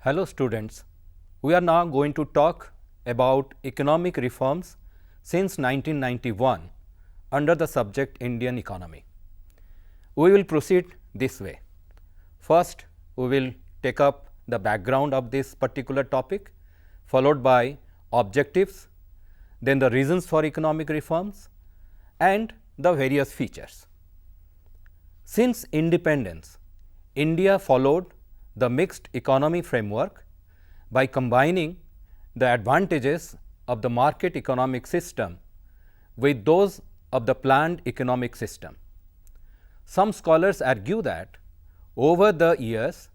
Hello students, we are now going to talk about economic reforms since 1991 under the subject Indian economy. We will proceed this way. First, we will take up the background of this particular topic, followed by objectives, then the reasons for economic reforms and the various features. Since independence, India followed the mixed economy framework by combining the advantages of the market economic system with those of the planned economic system. Some scholars argue that over the years,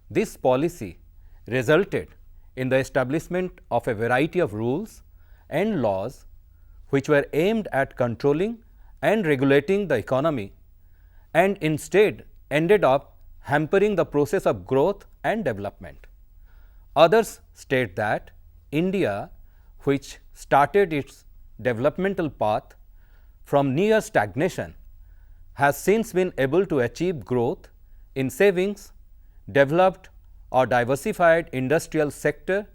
this policy resulted in the establishment of a variety of rules and laws which were aimed at controlling and regulating the economy and instead ended up hampering the process of growth and development. Others state that India, which started its developmental path from near stagnation, has since been able to achieve growth in savings, developed or diversified industrial sector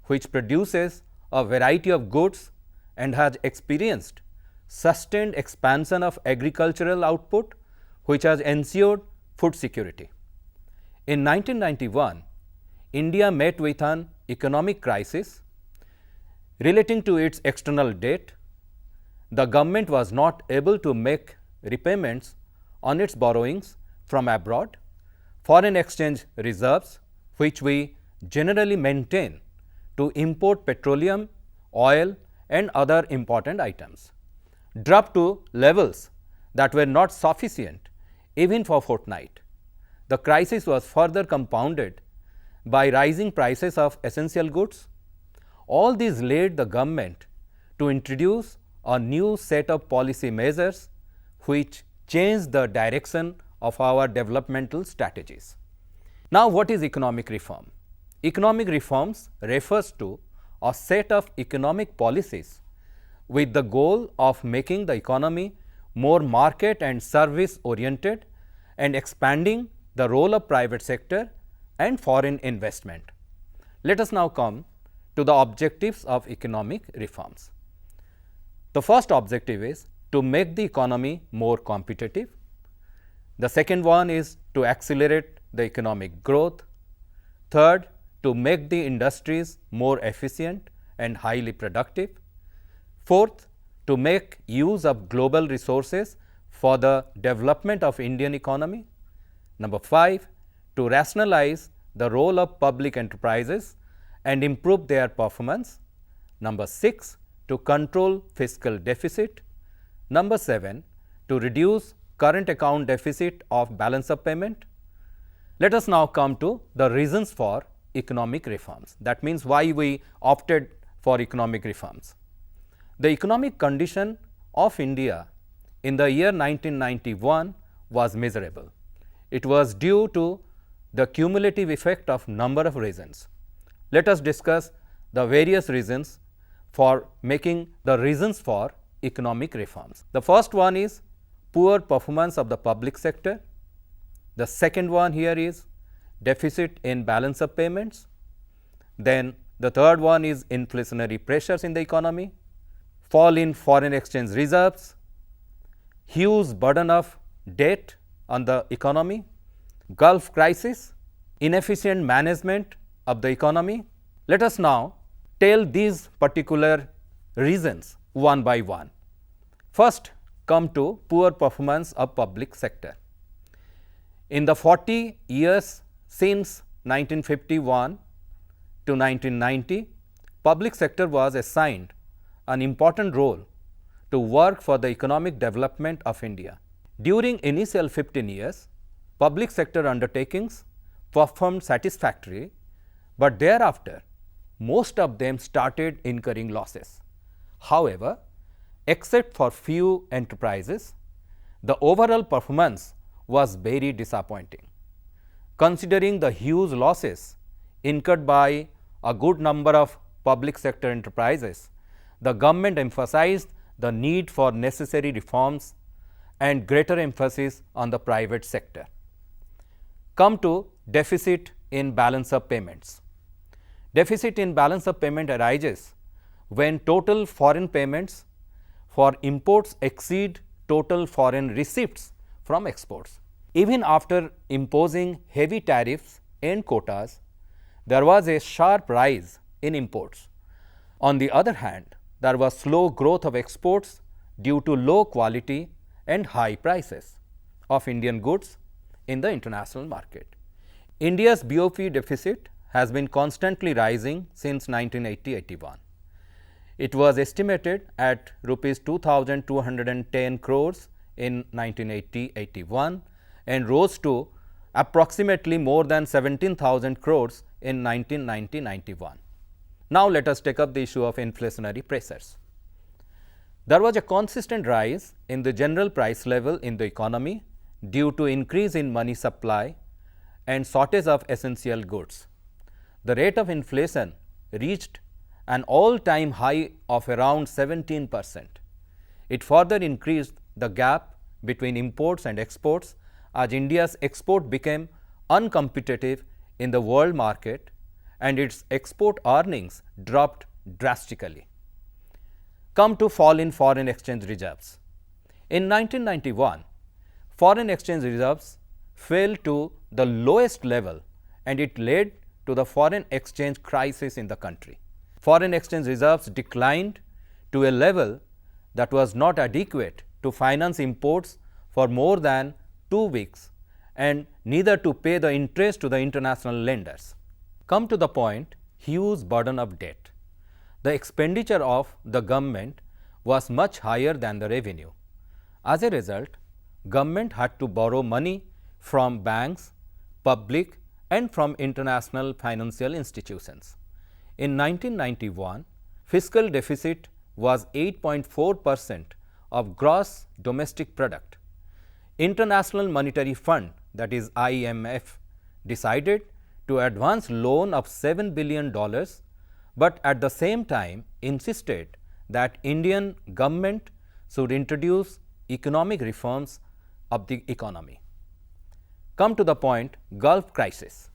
which produces a variety of goods and has experienced sustained expansion of agricultural output which has ensured food security. In 1991, India met with an economic crisis relating to its external debt. The government was not able to make repayments on its borrowings from abroad, foreign exchange reserves which we generally maintain to import petroleum, oil and other important items, dropped to levels that were not sufficient even for fortnight. The crisis was further compounded by rising prices of essential goods. All these led the government to introduce a new set of policy measures which changed the direction of our developmental strategies. Now, what is economic reform? Economic reforms refers to a set of economic policies with the goal of making the economy more market and service oriented and expanding the role of private sector and foreign investment. Let us now come to the objectives of economic reforms. The first objective is to make the economy more competitive. The second one is to accelerate the economic growth. Third, to make the industries more efficient and highly productive. Fourth, to make use of global resources for the development of Indian economy. Number 5, to rationalize the role of public enterprises and improve their performance. Number 6, to control fiscal deficit. Number 7, to reduce current account deficit of balance of payment. Let us now come to the reasons for economic reforms. That means why we opted for economic reforms. The economic condition of India in the year 1991 was miserable. It was due to the cumulative effect of number of reasons. Let us discuss the various reasons for making the reasons for economic reforms. The first one is poor performance of the public sector. The second one here is deficit in balance of payments. Then the third one is inflationary pressures in the economy, fall in foreign exchange reserves, huge burden of debt on the economy, Gulf crisis, inefficient management of the economy. Let us now tell these particular reasons one by one. First, come to poor performance of public sector. In the 40 years since 1951 to 1990, public sector was assigned an important role to work for the economic development of India. During initial 15 years, public sector undertakings performed satisfactorily, but thereafter most of them started incurring losses. However, except for few enterprises, the overall performance was very disappointing. Considering the huge losses incurred by a good number of public sector enterprises, the government emphasized the need for necessary reforms and greater emphasis on the private sector. Come to deficit in balance of payments. Deficit in balance of payment arises when total foreign payments for imports exceed total foreign receipts from exports. Even after imposing heavy tariffs and quotas, there was a sharp rise in imports. On the other hand, there was slow growth of exports due to low quality and high prices of Indian goods in the international market. India's BOP deficit has been constantly rising since 1980-81. It was estimated at rupees 2,210 crores in 1980-81 and rose to approximately more than 17,000 crores in 1990-91. Now, let us take up the issue of inflationary pressures. There was a consistent rise in the general price level in the economy due to increase in money supply and shortage of essential goods. The rate of inflation reached an all-time high of around 17%. It further increased the gap between imports and exports as India's export became uncompetitive in the world market and its export earnings dropped drastically. Come to fall in foreign exchange reserves. In 1991, foreign exchange reserves fell to the lowest level and it led to the foreign exchange crisis in the country. Foreign exchange reserves declined to a level that was not adequate to finance imports for more than 2 weeks and neither to pay the interest to the international lenders. Come to the point, huge burden of debt. The expenditure of the government was much higher than the revenue. As a result, government had to borrow money from banks, public and from international financial institutions. In 1991, fiscal deficit was 8.4% of gross domestic product. International Monetary Fund, that is IMF, decided to advance loan of $7 billion, but at the same time insisted that Indian government should introduce economic reforms of the economy. Come to the point, Gulf crisis.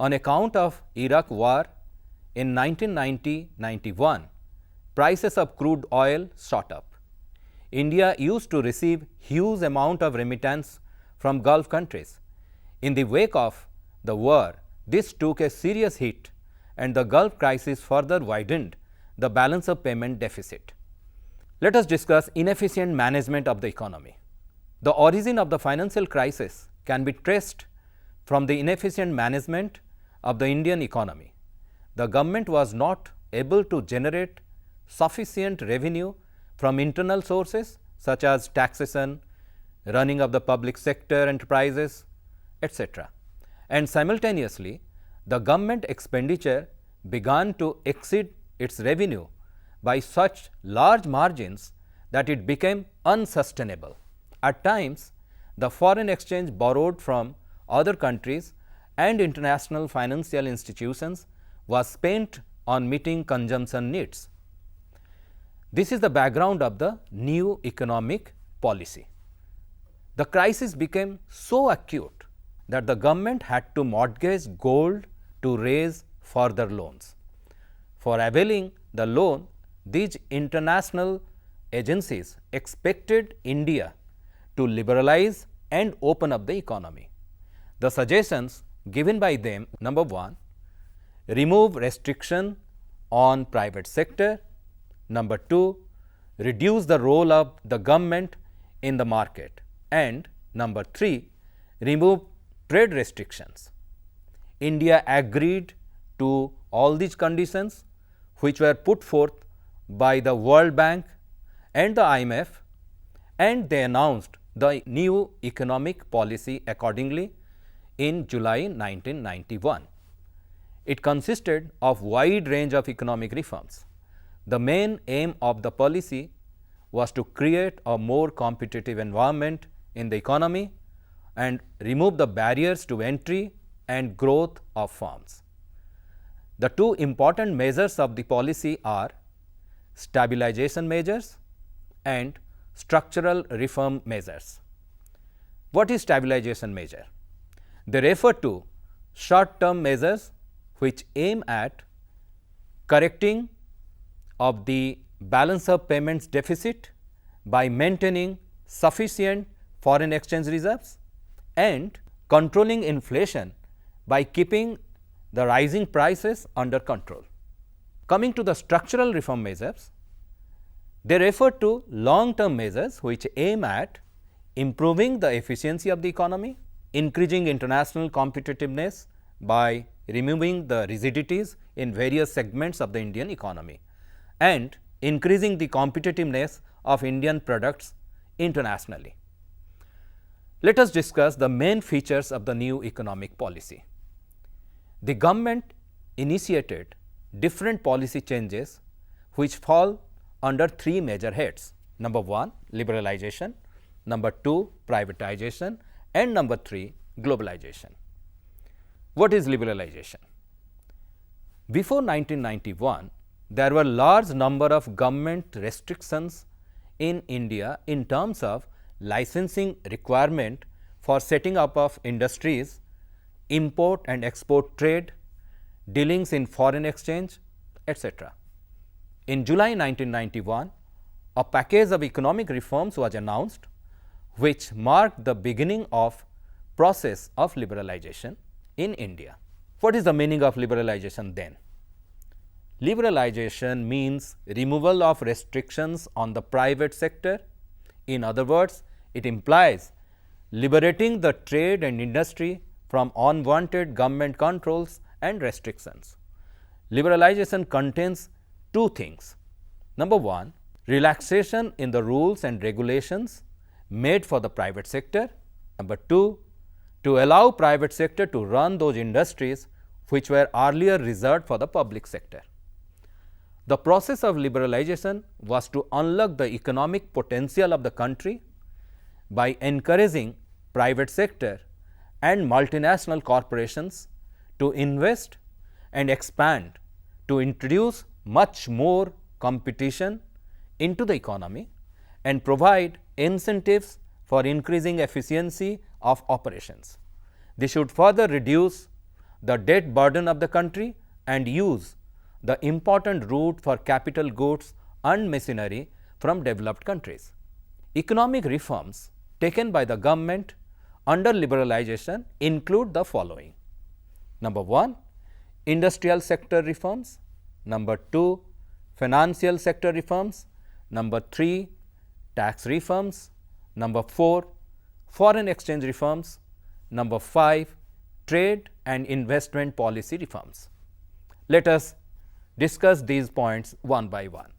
On account of Iraq war in 1990-91, prices of crude oil shot up. India used to receive huge amount of remittance from Gulf countries. In the wake of the war, this took a serious hit and the Gulf crisis further widened the balance of payment deficit. Let us discuss inefficient management of the economy. The origin of the financial crisis can be traced from the inefficient management of the Indian economy. The government was not able to generate sufficient revenue from internal sources such as taxation, running of the public sector enterprises, etc. And simultaneously, the government expenditure began to exceed its revenue by such large margins that it became unsustainable. At times, the foreign exchange borrowed from other countries and international financial institutions was spent on meeting consumption needs. This is the background of the new economic policy. The crisis became so acute that the government had to mortgage gold to raise further loans. For availing the loan, these international agencies expected India to liberalize and open up the economy. The suggestions given by them: number 1, remove restriction on private sector; number 2, reduce the role of the government in the market; and number 3, remove trade restrictions. India agreed to all these conditions which were put forth by the World Bank and the IMF, and they announced the new economic policy accordingly in July 1991. It consisted of wide range of economic reforms. The main aim of the policy was to create a more competitive environment in the economy and remove the barriers to entry and growth of firms. The two important measures of the policy are stabilization measures and structural reform measures. What is stabilization measure? They refer to short-term measures which aim at correcting of the balance of payments deficit by maintaining sufficient foreign exchange reserves and controlling inflation by keeping the rising prices under control. Coming to the structural reform measures, they refer to long-term measures which aim at improving the efficiency of the economy, increasing international competitiveness by removing the rigidities in various segments of the Indian economy, and increasing the competitiveness of Indian products internationally. Let us discuss the main features of the new economic policy. The government initiated different policy changes which fall under three major heads. Number 1, liberalization, number 2, privatization, and number 3, globalization. What is liberalization? Before 1991, there were large number of government restrictions in India in terms of licensing requirement for setting up of industries, import and export trade, dealings in foreign exchange, etc. In July 1991, a package of economic reforms was announced which marked the beginning of process of liberalization in India. What is the meaning of liberalization then? Liberalization means removal of restrictions on the private sector. In other words, it implies liberating the trade and industry from unwanted government controls and restrictions. Liberalization contains two things. Number 1, relaxation in the rules and regulations made for the private sector. Number 2, to allow private sector to run those industries which were earlier reserved for the public sector. The process of liberalization was to unlock the economic potential of the country by encouraging private sector and multinational corporations to invest and expand, to introduce much more competition into the economy and provide incentives for increasing efficiency of operations. This should further reduce the debt burden of the country and use the important route for capital goods and machinery from developed countries. Economic reforms taken by the government under liberalization include the following. Number 1, industrial sector reforms. Number 2, financial sector reforms. Number 3, tax reforms. Number 4, foreign exchange reforms. Number 5, trade and investment policy reforms. Let us discuss these points one by one.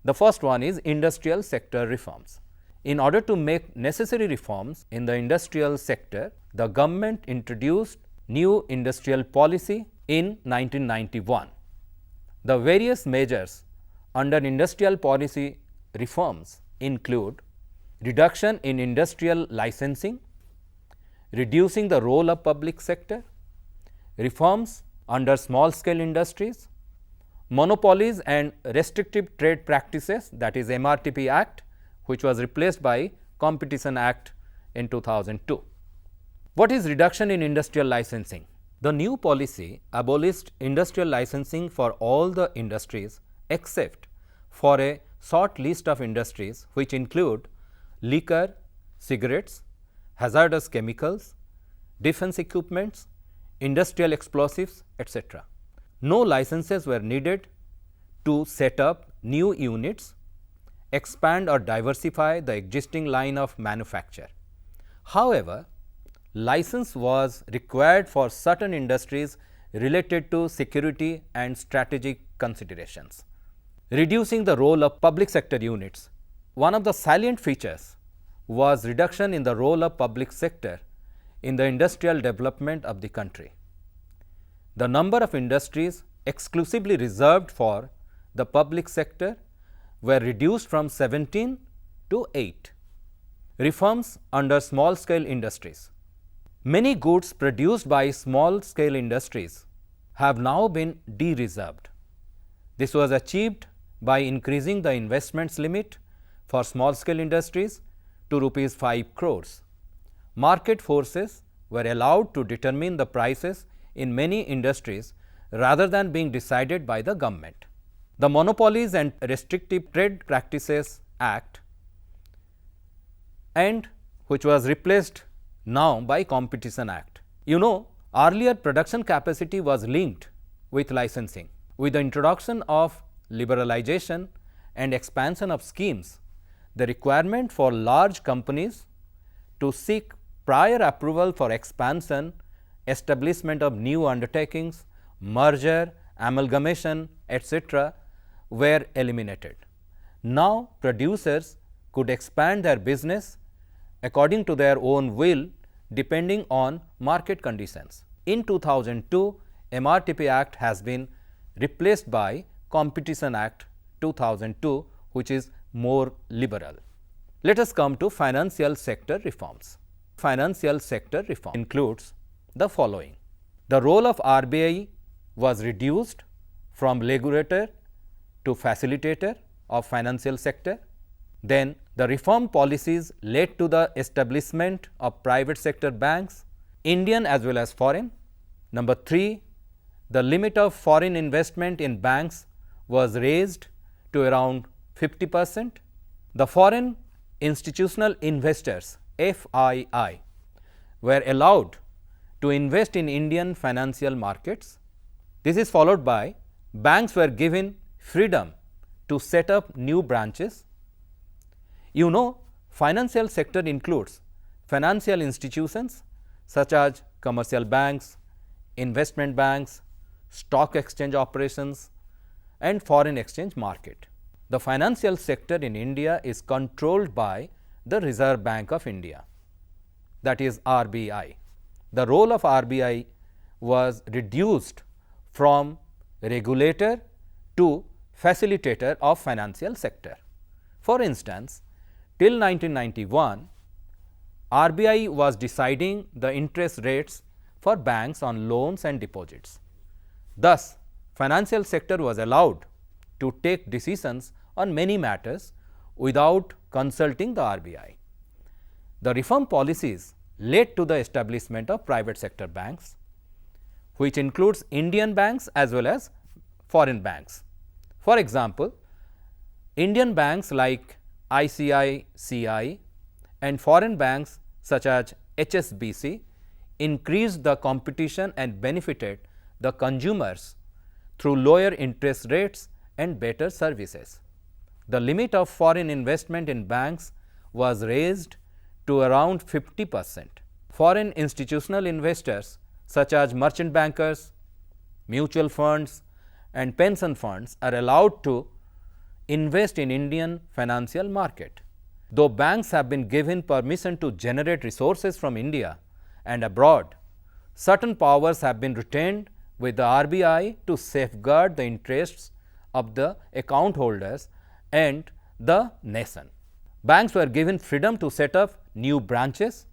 The first one is industrial sector reforms. In order to make necessary reforms in the industrial sector, the government introduced new industrial policy in 1991. The various measures under industrial policy reforms include reduction in industrial licensing, reducing the role of public sector, reforms under small scale industries, monopolies and restrictive trade practices, that is MRTP Act, which was replaced by Competition Act in 2002. What is reduction in industrial licensing? The new policy abolished industrial licensing for all the industries except for a short list of industries which include liquor, cigarettes, hazardous chemicals, defense equipments, industrial explosives, etc. No licenses were needed to set up new units, expand or diversify the existing line of manufacture. However, license was required for certain industries related to security and strategic considerations. Reducing the role of public sector units. One of the salient features was reduction in the role of public sector in the industrial development of the country. The number of industries exclusively reserved for the public sector were reduced from 17 to 8. Reforms under small scale industries. Many goods produced by small scale industries have now been de-reserved. This was achieved by increasing the investments limit for small scale industries to rupees 5 crores. Market forces were allowed to determine the prices in many industries rather than being decided by the government. The Monopolies and Restrictive Trade Practices Act, and which was replaced now by Competition Act. You know, earlier production capacity was linked with licensing. With the introduction of liberalization and expansion of schemes, the requirement for large companies to seek prior approval for expansion, establishment of new undertakings, merger, amalgamation, etc., were eliminated. Now, producers could expand their business according to their own will, depending on market conditions. In 2002, MRTP Act has been replaced by Competition Act 2002, which is more liberal. Let us come to financial sector reforms. Financial sector reform includes the following. The role of RBI was reduced from regulator to facilitator of financial sector. Then the reform policies led to the establishment of private sector banks, Indian as well as foreign. Number 3, the limit of foreign investment in banks was raised to around 50%. The foreign institutional investors FII were allowed to invest in Indian financial markets. This is followed by banks were given freedom to set up new branches. You know, financial sector includes financial institutions such as commercial banks, investment banks, stock exchange operations, and foreign exchange market. The financial sector in India is controlled by the Reserve Bank of India, that is RBI. The role of RBI was reduced from regulator to facilitator of financial sector. For instance, till 1991, RBI was deciding the interest rates for banks on loans and deposits. Thus, financial sector was allowed to take decisions on many matters without consulting the RBI. The reform policies led to the establishment of private sector banks, which includes Indian banks as well as foreign banks. For example, Indian banks like ICICI and foreign banks such as HSBC increased the competition and benefited the consumers through lower interest rates and better services. The limit of foreign investment in banks was raised to around 50%. Foreign institutional investors such as merchant bankers, mutual funds and pension funds are allowed to invest in Indian financial market. Though banks have been given permission to generate resources from India and abroad, certain powers have been retained with the RBI to safeguard the interests of the account holders and the nation. Banks were given freedom to set up new branches,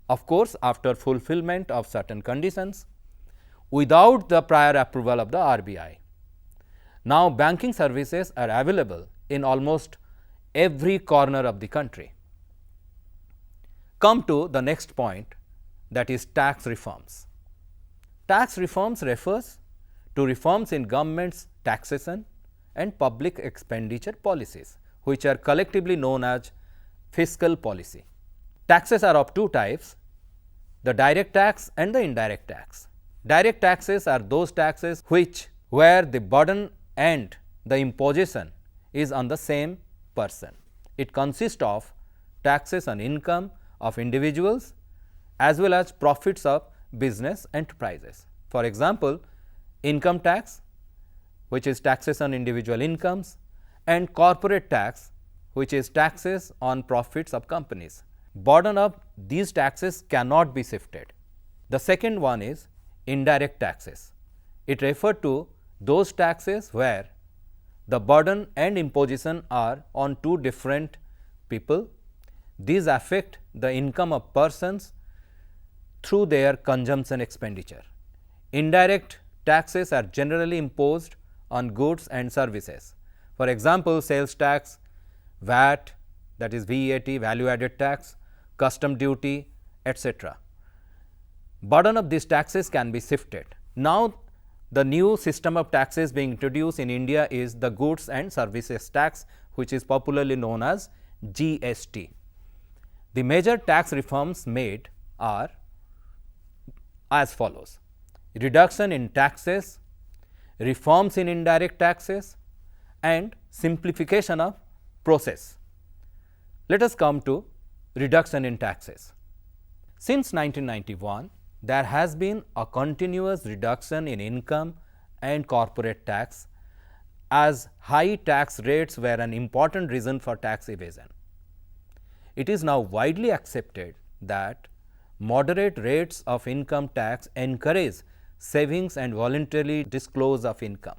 of course, after fulfillment of certain conditions, without the prior approval of the RBI. Now, banking services are available in almost every corner of the country. Come to the next point, that is tax reforms. Tax reforms refers to reforms in government's taxation and public expenditure policies, which are collectively known as fiscal policy. Taxes are of two types, the direct tax and the indirect tax. Direct taxes are those taxes where the burden and the imposition is on the same person. It consists of taxes on income of individuals as well as profits of business enterprises. For example, income tax, which is taxes on individual incomes, and corporate tax, which is taxes on profits of companies. Burden of these taxes cannot be shifted. The second one is indirect taxes. It refers to those taxes where the burden and imposition are on two different people. These affect the income of persons through their consumption expenditure. Indirect taxes are generally imposed on goods and services. For example, sales tax, VAT, that is VAT, value added tax, custom duty, etc. Burden of these taxes can be shifted. Now, the new system of taxes being introduced in India is the goods and services tax, which is popularly known as GST. The major tax reforms made are as follows: reduction in taxes, reforms in indirect taxes, and simplification of process. Let us come to reduction in taxes. Since 1991, there has been a continuous reduction in income and corporate tax, as high tax rates were an important reason for tax evasion. It is now widely accepted that moderate rates of income tax encourage savings and voluntary disclosure of income.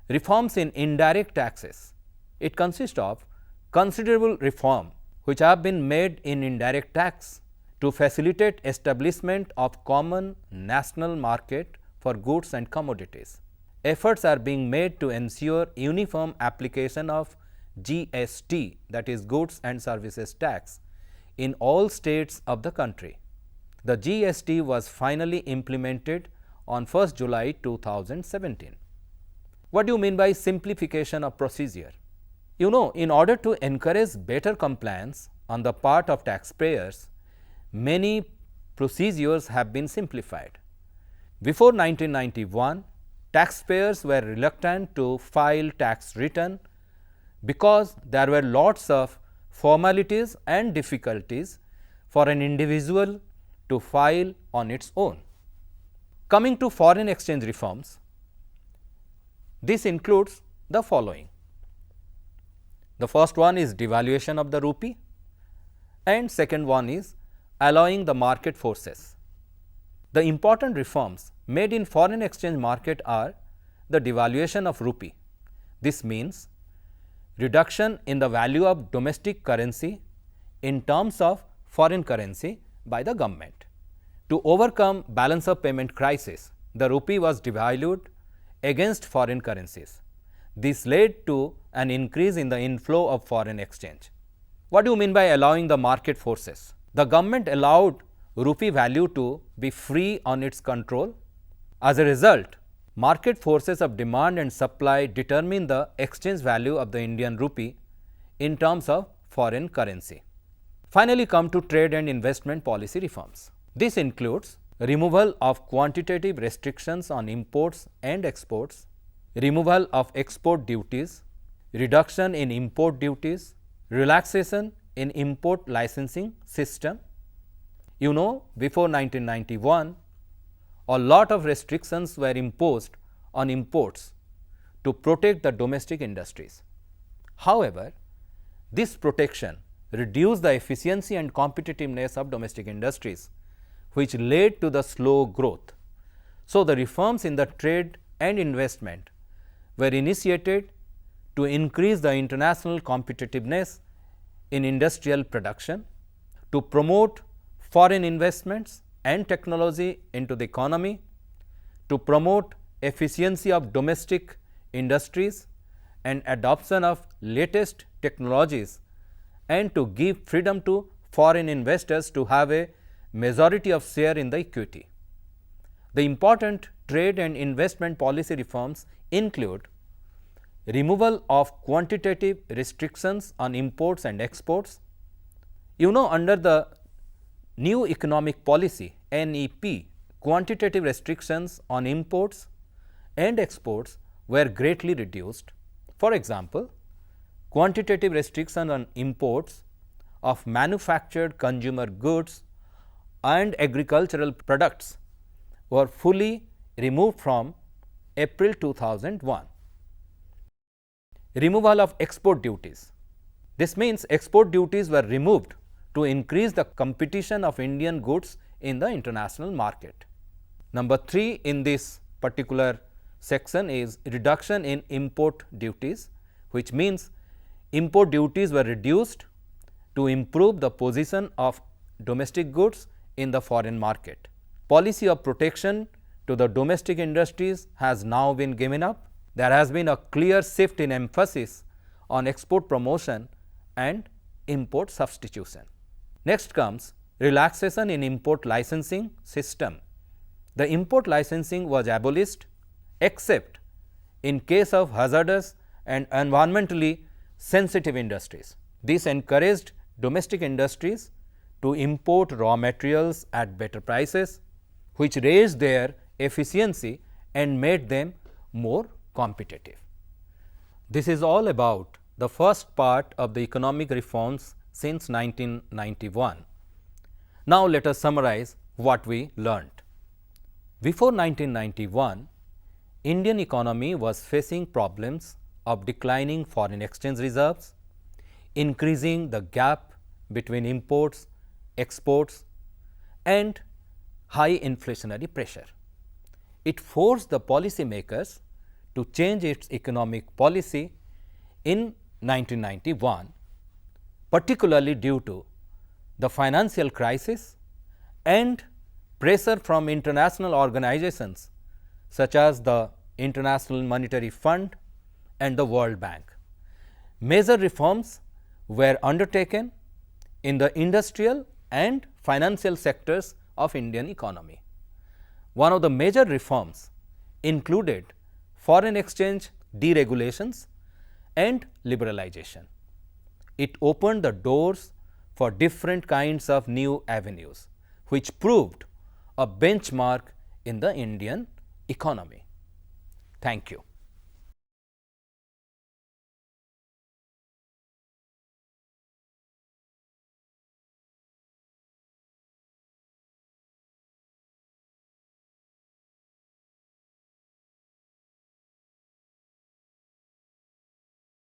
Reforms in indirect taxes. It consists of considerable reform which have been made in indirect tax to facilitate establishment of common national market for goods and commodities. Efforts are being made to ensure uniform application of GST, that is goods and services tax, in all states of the country. The GST was finally implemented on 1st July 2017. What do you mean by simplification of procedure? You know, in order to encourage better compliance on the part of taxpayers, many procedures have been simplified. Before 1991, taxpayers were reluctant to file tax return because there were lots of formalities and difficulties for an individual to file on its own. Coming to foreign exchange reforms, this includes the following. The first one is devaluation of the rupee, and second one is allowing the market forces. The important reforms made in foreign exchange market are the devaluation of rupee. This means reduction in the value of domestic currency in terms of foreign currency by the government. To overcome balance of payment crisis, the rupee was devalued against foreign currencies. This led to an increase in the inflow of foreign exchange. What do you mean by allowing the market forces? The government allowed rupee value to be free on its control. As a result, market forces of demand and supply determine the exchange value of the Indian rupee in terms of foreign currency. Finally, come to trade and investment policy reforms. This includes removal of quantitative restrictions on imports and exports, removal of export duties, reduction in import duties, relaxation in import licensing system. You know, before 1991, a lot of restrictions were imposed on imports to protect the domestic industries. However, this protection reduced the efficiency and competitiveness of domestic industries, which led to the slow growth. So, the reforms in the trade and investment were initiated to increase the international competitiveness in industrial production, to promote foreign investments and technology into the economy, to promote efficiency of domestic industries and adoption of latest technologies, and to give freedom to foreign investors to have a majority of share in the equity. The important trade and investment policy reforms include removal of quantitative restrictions on imports and exports. You know, under the new economic policy NEP, quantitative restrictions on imports and exports were greatly reduced. For example, quantitative restriction on imports of manufactured consumer goods and agricultural products were fully removed from April 2001. Removal of export duties. This means export duties were removed to increase the competition of Indian goods in the international market. Number 3 in this particular section is reduction in import duties, which means import duties were reduced to improve the position of domestic goods in the foreign market. Policy of protection to the domestic industries has now been given up. There has been a clear shift in emphasis on export promotion and import substitution. Next comes relaxation in import licensing system. The import licensing was abolished except in case of hazardous and environmentally sensitive industries. This encouraged domestic industries to import raw materials at better prices, which raised their efficiency and made them more competitive. This is all about the first part of the economic reforms since 1991. Now, let us summarize what we learned. Before 1991, Indian economy was facing problems of declining foreign exchange reserves, increasing the gap between imports, exports, and high inflationary pressure. It forced the policy makers to change its economic policy in 1991, particularly due to the financial crisis and pressure from international organizations such as the International Monetary Fund and the World Bank. Major reforms were undertaken in the industrial and financial sectors of Indian economy. One of the major reforms included foreign exchange deregulations and liberalization. It opened the doors for different kinds of new avenues, which proved a benchmark in the Indian economy. Thank you.